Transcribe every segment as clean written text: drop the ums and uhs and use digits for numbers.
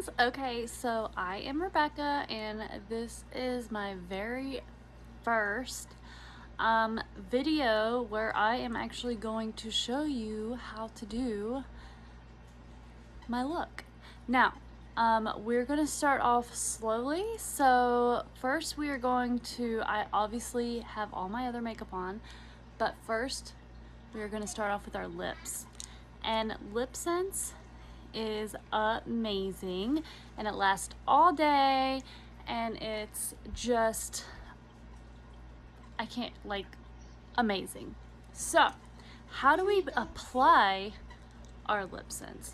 friends. Okay, so I am Rebecca and this is my very first video where I am actually going to show you how to do my look. Now, we're going to start off slowly. So first we are going to, I obviously have all my other makeup on, but first we are going to start off with our lips. And SeneGence is amazing and it lasts all day and it's just, I can't, like, amazing. So how do we apply our SeneGence?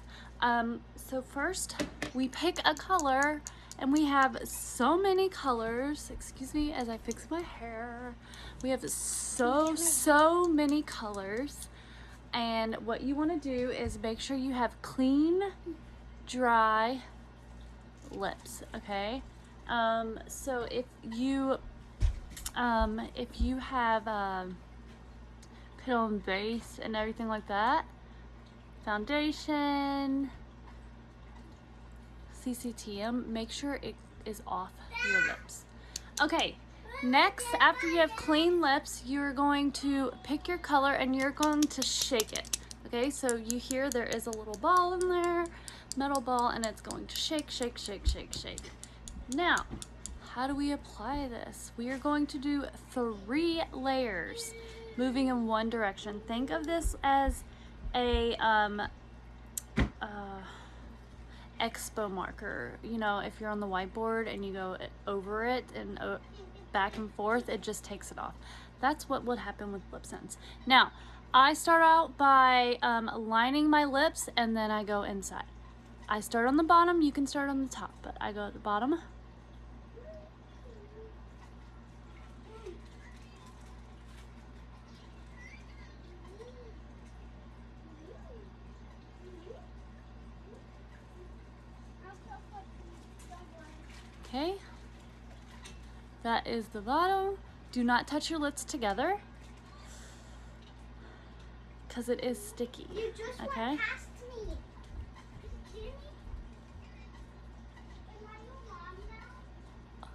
So first we pick a color, and we have so many colors. Excuse me as I fix my hair. We have so many colors. And what you want to do is make sure you have clean, dry lips, okay? So if you have put on base and everything like that, foundation, CCTM, make sure it is off your lips. Okay. Next, after you have clean lips, you're going to pick your color and you're going to shake it. Okay, so you hear there is a little ball in there, metal ball, and it's going to shake, shake, shake, shake, shake. Now, how do we apply this? We are going to do 3 layers, moving in one direction. Think of this as a expo marker. You know, if you're on the whiteboard and you go over it and back and forth, it just takes it off. That's what would happen with SeneGence. Now, I start out by lining my lips and then I go inside. I start on the bottom, you can start on the top, but I go at the bottom. Okay. That is the bottom. Do not touch your lips together because it is sticky. You just okay? went past me. Are you kidding me? Am I your mom now?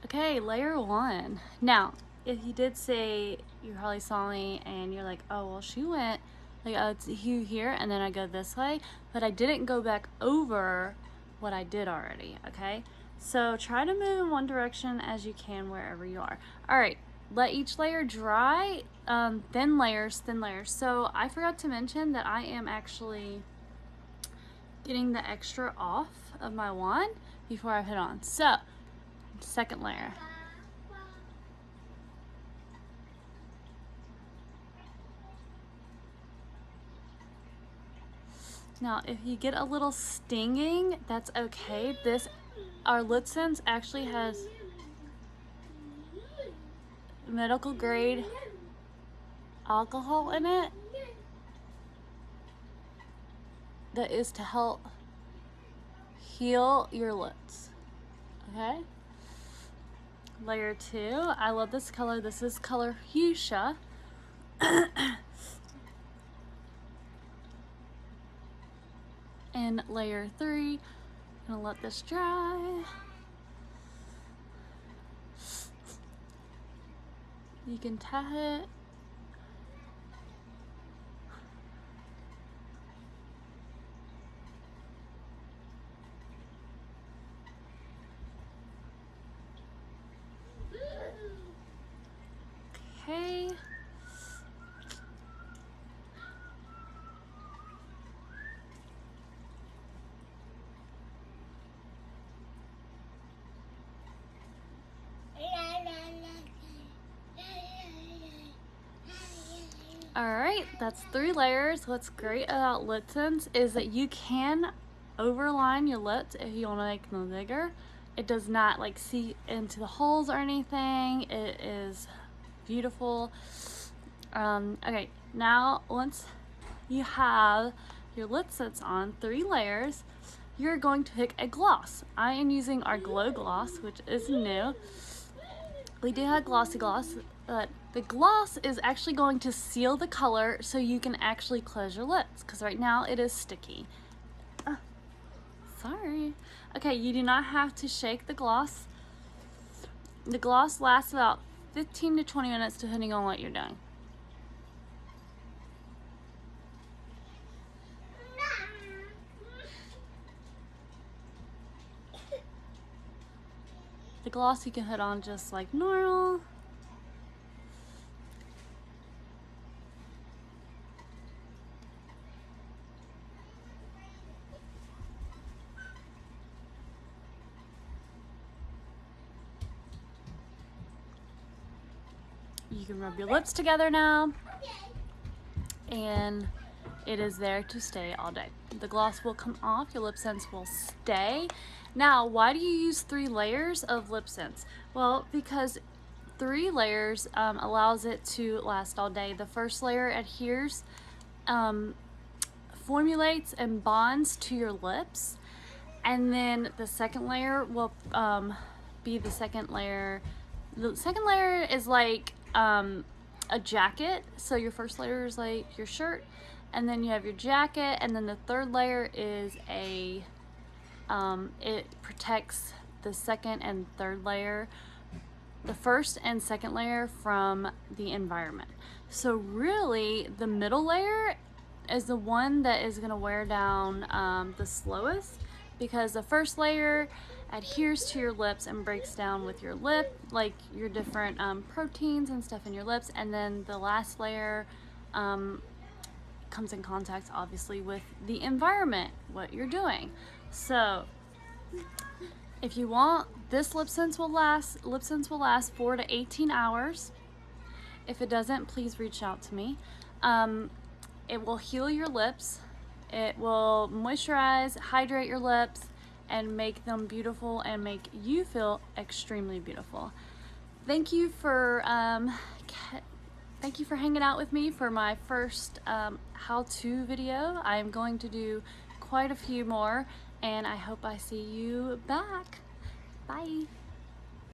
Okay, layer 1. Now, if you did say you probably saw me and you're like, oh, well, she went like, oh, it's you here, and then I go this way, but I didn't go back over what I did already, okay? So try to move in one direction as you can wherever you are. All right, let each layer dry. Thin layers, thin layers. So I forgot to mention that I am actually getting the extra off of my wand before I put on. So, second layer. Now, if you get a little stinging, that's okay. Our SeneGence actually has medical grade alcohol in it that is to help heal your lips, okay? Layer 2, I love this color. This is color fuchsia. And layer 3, I'm gonna let this dry. You can tie it. Okay. Alright, that's 3 layers. What's great about SeneGence is that you can overline your lips if you want to make them bigger. It does not like seep into the holes or anything. It is beautiful. Okay, now once you have your lip sets on, 3 layers, you're going to pick a gloss. I am using our Glow Gloss, which is new. We do have Glossy Gloss, but the gloss is actually going to seal the color so you can actually close your lips, because right now it is sticky. Sorry. Okay, you do not have to shake the gloss. The gloss lasts about 15 to 20 minutes depending on what you're doing. The gloss you can put on just like normal. You can rub your lips together now, and it is there to stay all day. The gloss will come off, your lip sense will stay. Now, why do you use 3 layers of lip sense? Well, because 3 layers allows it to last all day. The first layer adheres, formulates and bonds to your lips, and then the second layer will be the second layer. The second layer is like a jacket. So your first layer is like your shirt, and then you have your jacket, and then the third layer is a it protects the second and third layer, the first and second layer, from the environment. So really the middle layer is the one that is going to wear down the slowest, because the first layer adheres to your lips and breaks down with your lip, like your different proteins and stuff in your lips, and then the last layer comes in contact obviously with the environment, what you're doing. So if you want, this lip sense will last 4 to 18 hours. If it doesn't, please reach out to me. It will heal your lips, it will moisturize, hydrate your lips, and make them beautiful and make you feel extremely beautiful. Thank you for hanging out with me for my first how-to video. I'm going to do quite a few more, and I hope I see you back. Bye.